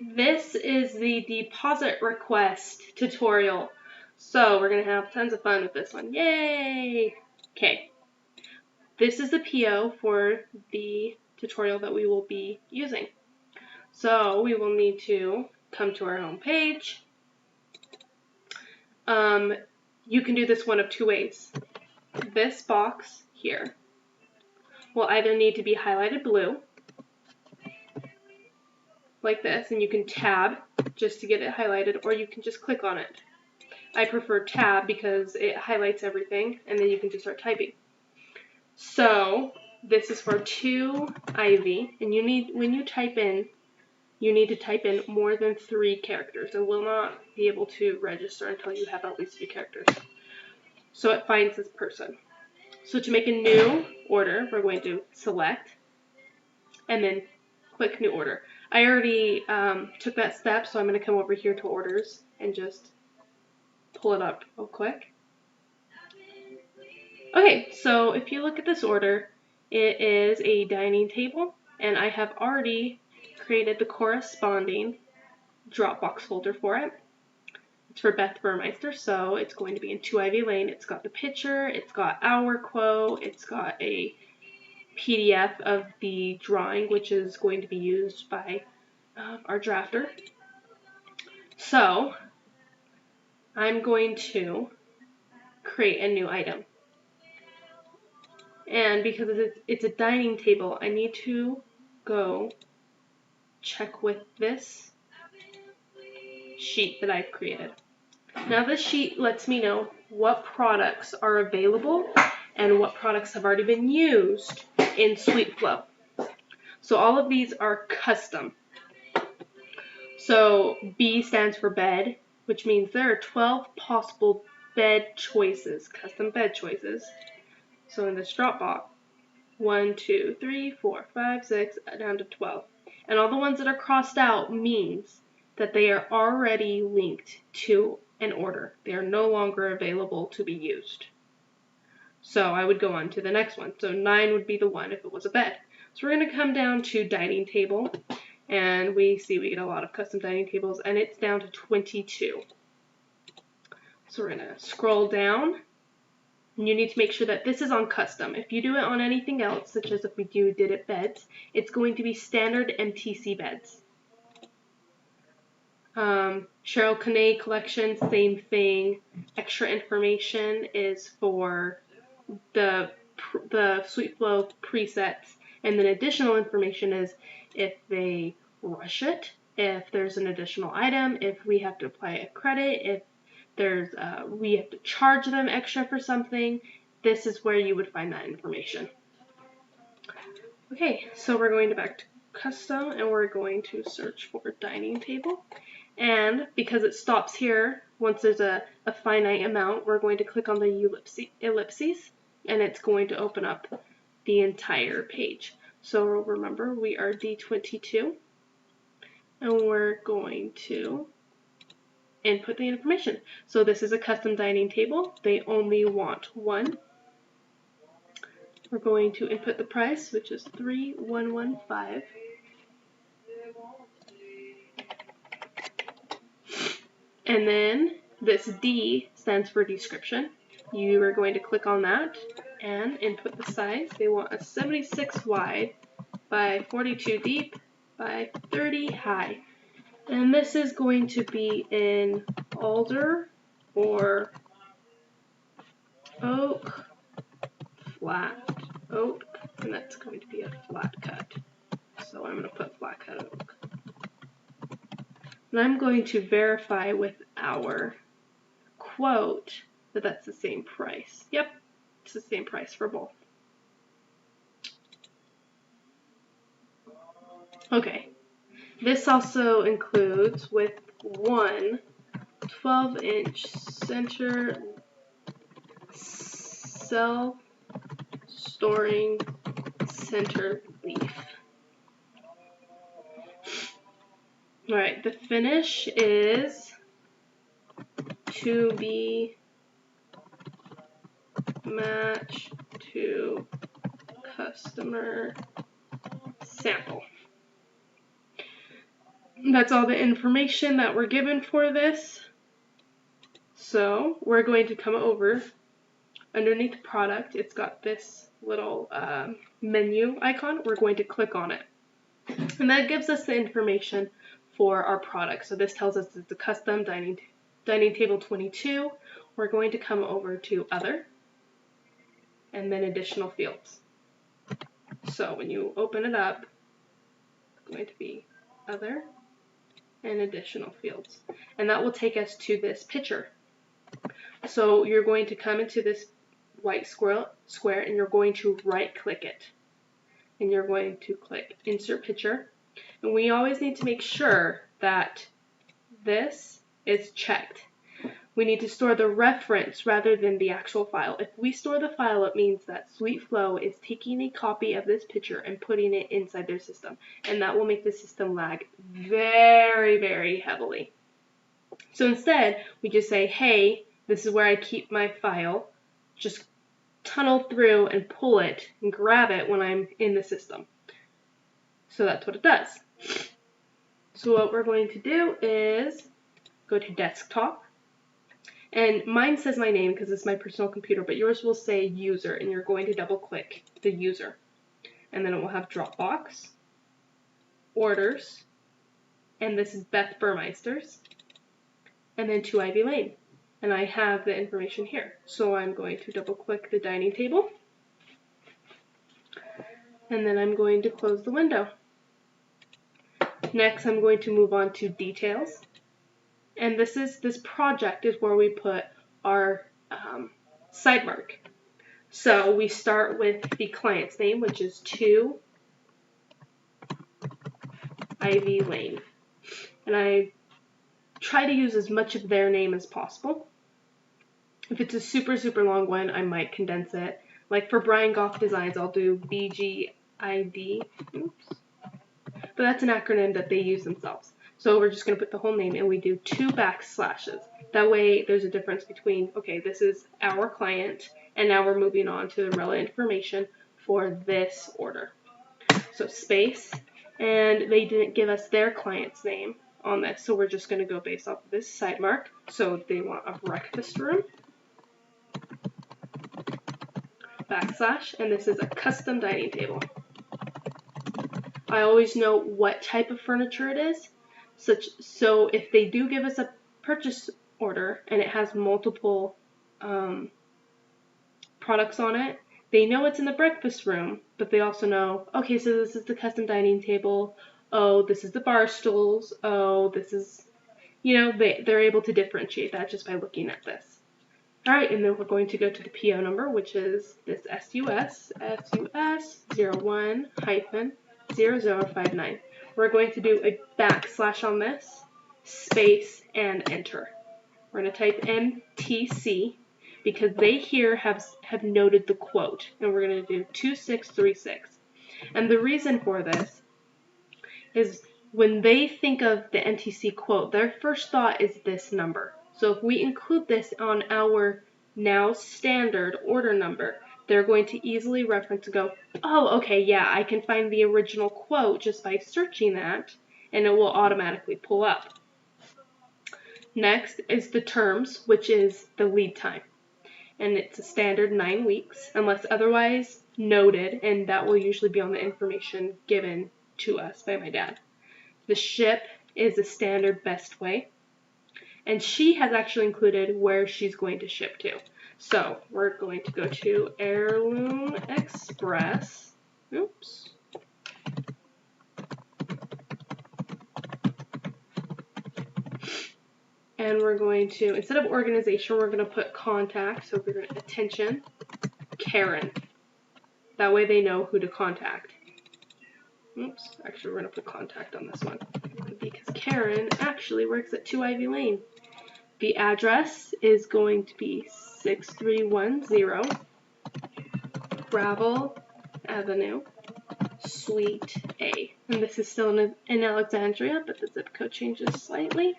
This is the deposit request tutorial. So we're going to have tons of fun with this one. Yay! Okay. This is the PO for the tutorial that we will be using. So we will need to come to our home page. You can do this one of two ways. This box here will either need to be highlighted blue, like this, and you can tab just to get it highlighted, or you can just click on it. I prefer tab because it highlights everything, and then you can just start typing. So this is for 2 IV, and when you type in, you need to type in more than 3 characters. It will not be able to register until you have at least 3 characters. So it finds this person. So to make a new order, we're going to select and then click new order. I already took that step, so I'm going to come over here to orders and just pull it up real quick. Okay, so if you look at this order, it is a dining table, and I have already created the corresponding Dropbox folder for it. It's for Beth Burmeister, so it's going to be in 2 Ivy Lane. It's got the picture, it's got our quote, it's got a PDF of the drawing, which is going to be used by our drafter. So I'm going to create a new item. And because it's a dining table, I need to go check with this sheet that I've created. Now this sheet lets me know what products are available and what products have already been used in SweetFlow. So all of these are custom. So B stands for bed, which means there are 12 possible bed choices, custom bed choices. So in this Dropbox, 1, 2, 3, 4, 5, 6, down to 12. And all the ones that are crossed out means that they are already linked to an order. They are no longer available to be used. So I would go on to the next one. So 9 would be the one if it was a bed. So we're going to come down to dining table, and we get a lot of custom dining tables, and it's down to 22. So we're going to scroll down. And you need to make sure that this is on custom. If you do it on anything else, such as if we did it beds, it's going to be standard MTC beds. Cheryl Kane collection, same thing. Extra information is for the SweetFlow presets, and then additional information is if they rush it, if there's an additional item, if we have to apply a credit, if there's we have to charge them extra for something. This is where you would find that information. Okay, so we're going back to custom, and we're going to search for dining table. And because it stops here, once there's a finite amount, we're going to click on the ellipses, and it's going to open up the entire page. So remember, we are D22, and we're going to input the information. So this is a custom dining table. They only want 1. We're going to input the price, which is $3,115. And then this D stands for description. You are going to click on that and input the size. They want a 76 wide by 42 deep by 30 high. And this is going to be in alder or oak, flat oak, and that's going to be a flat cut. So I'm going to put flat cut oak. And I'm going to verify with our quote that that's the same price. Yep, it's the same price for both. Okay, this also includes with 1 12-inch center self-storing center leaf. Alright, the finish is to be matched to customer sample. That's all the information that we're given for this. So we're going to come over underneath the product. It's got this little menu icon. We're going to click on it. And that gives us the information for our product. So this tells us it's a custom dining table 22. We're going to come over to other and then additional fields. So when you open it up, it's going to be other and additional fields. And that will take us to this picture. So you're going to come into this white square and you're going to right click it. And you're going to click insert picture. And we always need to make sure that this is checked. We need to store the reference rather than the actual file. If we store the file, it means that SweetFlow is taking a copy of this picture and putting it inside their system. And that will make the system lag very, very heavily. So instead, we just say, hey, this is where I keep my file. Just tunnel through and pull it and grab it when I'm in the system. So that's what it does. So what we're going to do is go to desktop. And mine says my name because it's my personal computer, but yours will say user, and you're going to double click the user. And then it will have Dropbox, orders, and this is Beth Burmeister's, and then 2 Ivy Lane. And I have the information here. So I'm going to double click the dining table. And then I'm going to close the window. Next, I'm going to move on to details. And this project is where we put our side mark. So we start with the client's name, which is 2 Ivy Lane. And I try to use as much of their name as possible. If it's a super, super long one, I might condense it. Like for Brian Goff Designs, I'll do BGID. Oops. But that's an acronym that they use themselves. So we're just going to put the whole name and we do 2 backslashes. That way there's a difference between, okay, this is our client and now we're moving on to the relevant information for this order. So space, and they didn't give us their client's name on this, so we're just going to go based off of this side mark. So they want a breakfast room, backslash, and this is a custom dining table. I always know what type of furniture it is, so if they do give us a purchase order and it has multiple products on it, they know it's in the breakfast room, but they also know, okay, so this is the custom dining table, oh, this is the bar stools, oh, this is, you know, they're able to differentiate that just by looking at this. Alright, and then we're going to go to the PO number, which is this SUS 01-0059. We're going to do a backslash on this, space, and enter. We're going to type MTC because they here have noted the quote, and we're going to do 2636. And the reason for this is when they think of the MTC quote, their first thought is this number. So if we include this on our now standard order number, they're going to easily reference and go, oh, okay, yeah, I can find the original quote just by searching that, and it will automatically pull up. Next is the terms, which is the lead time. And it's a standard 9 weeks, unless otherwise noted, and that will usually be on the information given to us by my dad. The ship is a standard best way. And she has actually included where she's going to ship to. So we're going to go to Heirloom Express. Oops. And we're going to, instead of organization, we're going to put contact. So we're going to attention, Karen. That way they know who to contact. Oops. Actually, we're going to put contact on this one. Because Karen actually works at 2 Ivy Lane. The address is going to be 6310 Gravel Avenue, Suite A. And this is still in Alexandria, but the zip code changes slightly.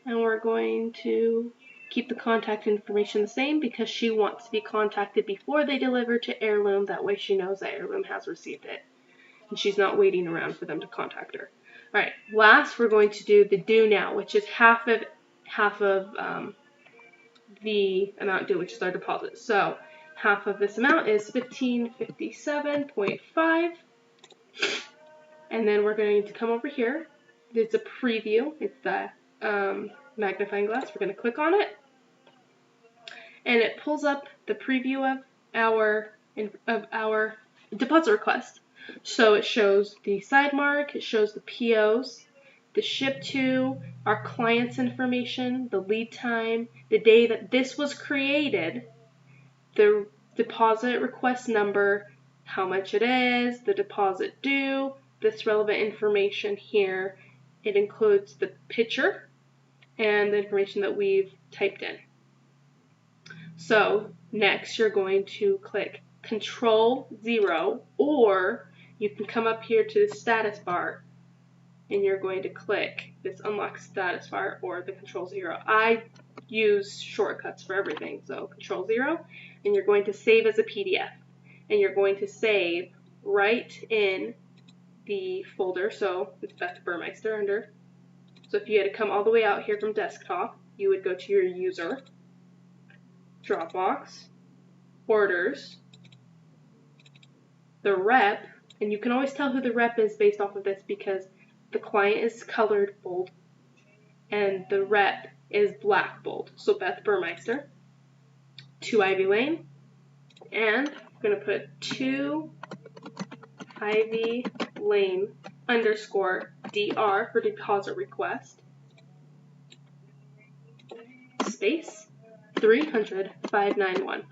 And we're going to keep the contact information the same because she wants to be contacted before they deliver to Heirloom. That way she knows that Heirloom has received it. And she's not waiting around for them to contact her. Alright, last we're going to do the due now, which is half of the amount due, which is our deposit. So half of this amount is 1557.5. And then we're going to come over here. It's a preview. It's the magnifying glass. We're going to click on it. And it pulls up the preview of our deposit request. So it shows the side mark, it shows the POs, the ship to, our client's information, the lead time, the day that this was created, the deposit request number, how much it is, the deposit due, this relevant information here. It includes the picture and the information that we've typed in. So next you're going to click Control 0, or you can come up here to the status bar and you're going to click this unlock status bar or the Control 0. I use shortcuts for everything, so Control 0, and you're going to save as a PDF, and you're going to save right in the folder. So it's Beth Burmeister under. So if you had to come all the way out here from desktop, you would go to your user, Dropbox, orders, the rep, and you can always tell who the rep is based off of this because the client is colored bold and the rep is black bold. So Beth Burmeister, 2 Ivy Lane, and I'm going to put 2 Ivy Lane underscore DR for deposit request, space 300,591.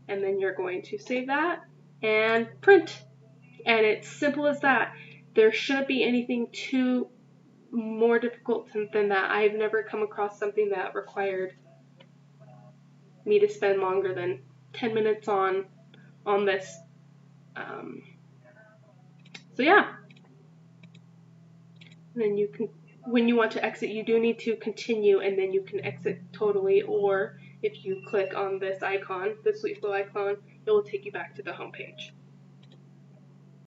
And then you're going to save that and print. And it's simple as that. There shouldn't be anything too more difficult than that. I've never come across something that required me to spend longer than 10 minutes on this. So yeah. And then you can, when you want to exit, you do need to continue, and then you can exit totally, or if you click on this icon, this Sweetflow icon, it will take you back to the home page.